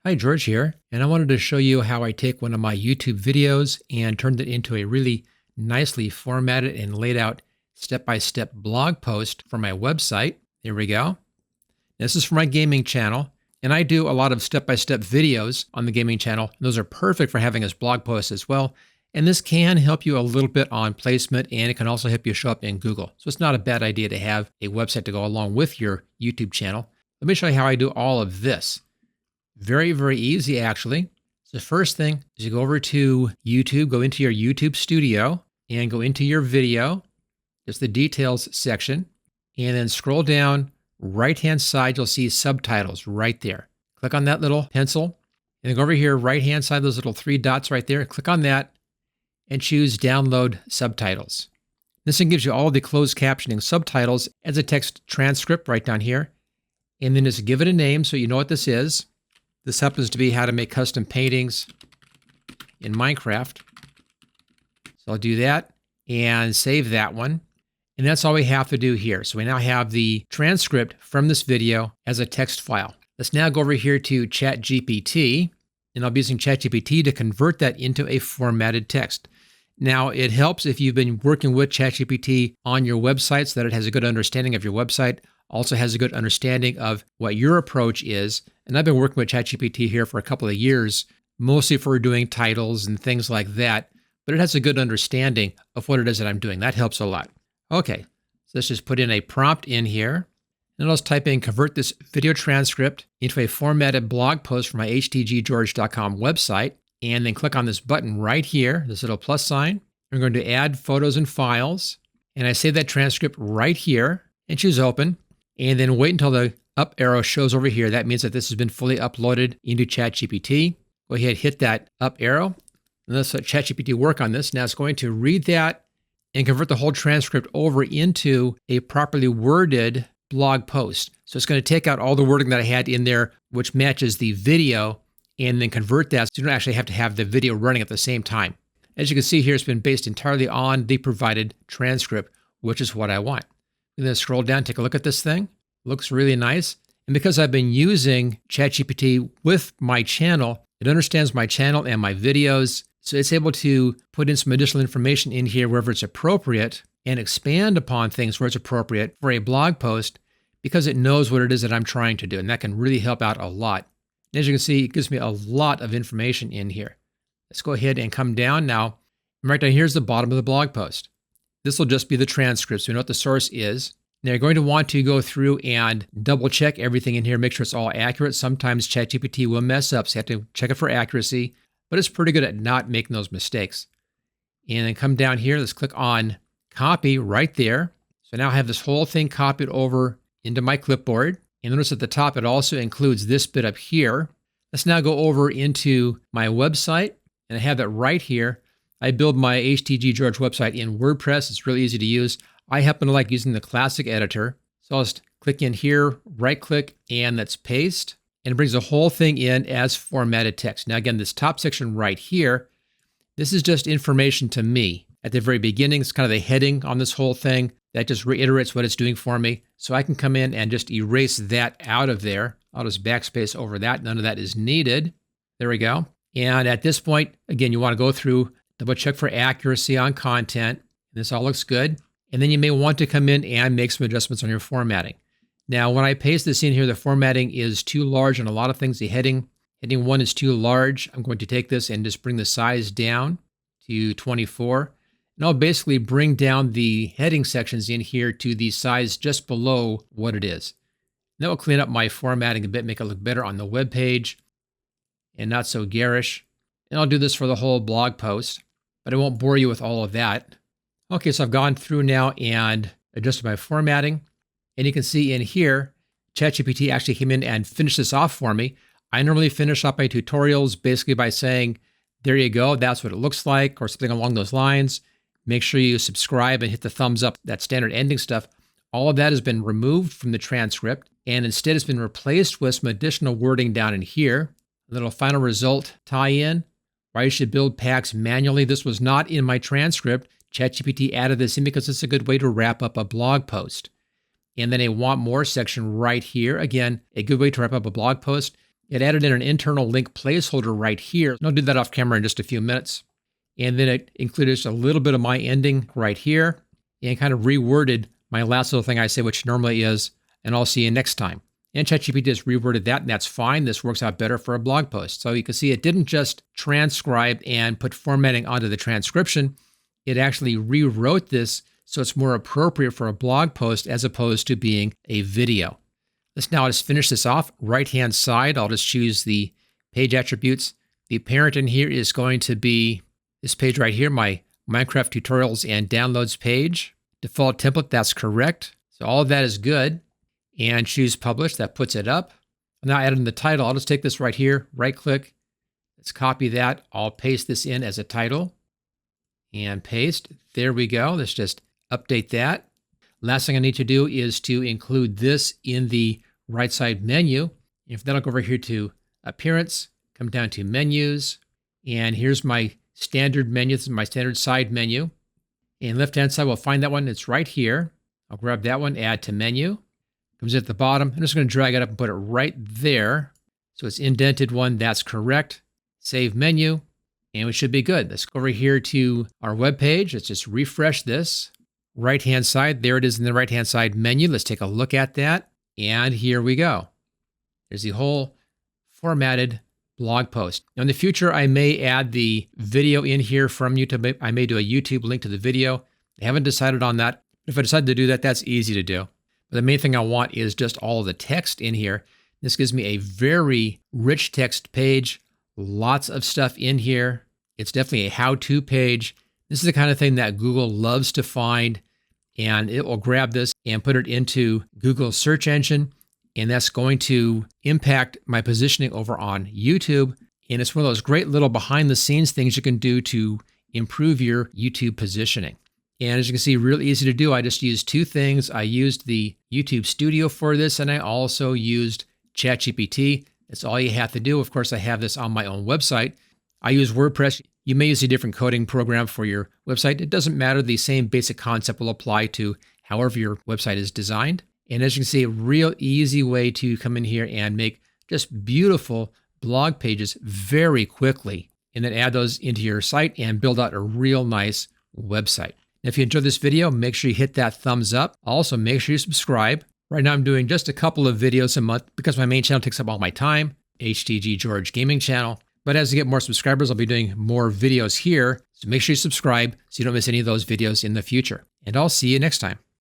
Hi, George here, and I wanted to show you how I take one of my YouTube videos and turned it into a really nicely formatted and laid out step-by-step blog post for my website. There we go. This is for my gaming channel, and I do a lot of step-by-step videos on the gaming channel. Those are perfect for having as blog posts as well, and this can help you a little bit on placement, and it can also help you show up in Google. So it's not a bad idea to have a website to go along with your YouTube channel. Let me show you how I do all of this. Very, very easy, actually. So the first thing is you go over to YouTube, go into your YouTube studio, and go into your video, just the details section, and then scroll down right-hand side, you'll see subtitles right there. Click on that little pencil, and then go over here, right-hand side, those little three dots right there, click on that, and choose Download Subtitles. This one gives you all the closed captioning subtitles as a text transcript right down here, and then just give it a name so you know what this is. This happens to be how to make custom paintings in Minecraft. So I'll do that and save that one. And that's all we have to do here. So we now have the transcript from this video as a text file. Let's now go over here to ChatGPT, and I'll be using ChatGPT to convert that into a formatted text. Now, it helps if you've been working with ChatGPT on your website so that it has a good understanding of your website, also has a good understanding of what your approach is. And I've been working with ChatGPT here for a couple of years, mostly for doing titles and things like that, but it has a good understanding of what it is that I'm doing. That helps a lot. Okay, so let's just put in a prompt in here, and let's type in convert this video transcript into a formatted blog post for my htggeorge.com website, and then click on this button right here, this little plus sign. We're going to add photos and files, and I save that transcript right here and choose open, and then wait until the up arrow shows over here. That means that this has been fully uploaded into ChatGPT. Go ahead, hit that up arrow, and let's let ChatGPT work on this. Now it's going to read that and convert the whole transcript over into a properly worded blog post. So it's going to take out all the wording that I had in there, which matches the video, and then convert that so you don't actually have to have the video running at the same time. As you can see here, it's been based entirely on the provided transcript, which is what I want. I'm going to scroll down, take a look at this thing. Looks really nice. And because I've been using ChatGPT with my channel, it understands my channel and my videos. So it's able to put in some additional information in here wherever it's appropriate and expand upon things where it's appropriate for a blog post because it knows what it is that I'm trying to do. And that can really help out a lot. And as you can see, it gives me a lot of information in here. Let's go ahead and come down now. And right down here's the bottom of the blog post. This will just be the transcript, so we know what the source is. Now you're going to want to go through and double check everything in here, make sure it's all accurate. Sometimes ChatGPT will mess up, so you have to check it for accuracy, but it's pretty good at not making those mistakes. And then come down here, let's click on copy right there. So now I have this whole thing copied over into my clipboard. And notice at the top, it also includes this bit up here. Let's now go over into my website, and I have that right here. I build my HTG George website in WordPress. It's really easy to use. I happen to like using the classic editor. So I'll just click in here, right click, and that's paste. And it brings the whole thing in as formatted text. Now again, this top section right here, this is just information to me. At the very beginning, it's kind of the heading on this whole thing that just reiterates what it's doing for me. So I can come in and just erase that out of there. I'll just backspace over that. None of that is needed. There we go. And at this point, again, you want to go through, double check for accuracy on content. This all looks good. And then you may want to come in and make some adjustments on your formatting. Now, when I paste this in here, the formatting is too large on a lot of things. The heading 1 is too large. I'm going to take this and just bring the size down to 24. And I'll basically bring down the heading sections in here to the size just below what it is. That will clean up my formatting a bit, make it look better on the web page and not so garish. And I'll do this for the whole blog post, but I won't bore you with all of that. Okay, so I've gone through now and adjusted my formatting. And you can see in here, ChatGPT actually came in and finished this off for me. I normally finish off my tutorials basically by saying, there you go, that's what it looks like, or something along those lines. Make sure you subscribe and hit the thumbs up, that standard ending stuff. All of that has been removed from the transcript, and instead it's been replaced with some additional wording down in here. A little final result tie-in, why you should build packs manually. This was not in my transcript. ChatGPT added this in because it's a good way to wrap up a blog post. And then a want more section right here. Again, a good way to wrap up a blog post. It added in an internal link placeholder right here. And I'll do that off camera in just a few minutes. And then it included just a little bit of my ending right here and kind of reworded my last little thing I say, which normally is, and I'll see you next time. And ChatGPT just reworded that, and that's fine. This works out better for a blog post. So you can see it didn't just transcribe and put formatting onto the transcription. It actually rewrote this so it's more appropriate for a blog post as opposed to being a video. Let's now just finish this off. Right-hand side, I'll just choose the page attributes. The parent in here is going to be this page right here, my Minecraft tutorials and downloads page. Default template, that's correct. So all of that is good. And choose publish, that puts it up. Now add in the title. I'll just take this right here, right click. Let's copy that. I'll paste this in as a title and paste. There we go. Let's just update that. Last thing I need to do is to include this in the right side menu. If then I'll go over here to appearance, come down to menus, and here's my standard menu. This is my standard side menu. And left-hand side, we'll find that one. It's right here. I'll grab that one, add to menu. Comes at the bottom. I'm just going to drag it up and put it right there. So it's indented one. That's correct. Save menu, and we should be good. Let's go over here to our web page. Let's just refresh this. Right-hand side, there it is in the right-hand side menu. Let's take a look at that. And here we go. There's the whole formatted blog post. Now in the future, I may add the video in here from YouTube. I may do a YouTube link to the video. I haven't decided on that. If I decide to do that, that's easy to do. But the main thing I want is just all of the text in here. This gives me a very rich text page, lots of stuff in here. It's definitely a how-to page. This is the kind of thing that Google loves to find, and it will grab this and put it into Google's search engine, and that's going to impact my positioning over on YouTube. And it's one of those great little behind-the-scenes things you can do to improve your YouTube positioning. And as you can see, real easy to do. I just used two things. I used the YouTube Studio for this, and I also used ChatGPT. That's all you have to do. Of course, I have this on my own website. I use WordPress. You may use a different coding program for your website. It doesn't matter. The same basic concept will apply to however your website is designed. And as you can see, a real easy way to come in here and make just beautiful blog pages very quickly, and then add those into your site and build out a real nice website. If you enjoyed this video, make sure you hit that thumbs up. Also, make sure you subscribe. Right now, I'm doing just a couple of videos a month because my main channel takes up all my time, HTG George Gaming Channel. But as I get more subscribers, I'll be doing more videos here. So make sure you subscribe so you don't miss any of those videos in the future. And I'll see you next time.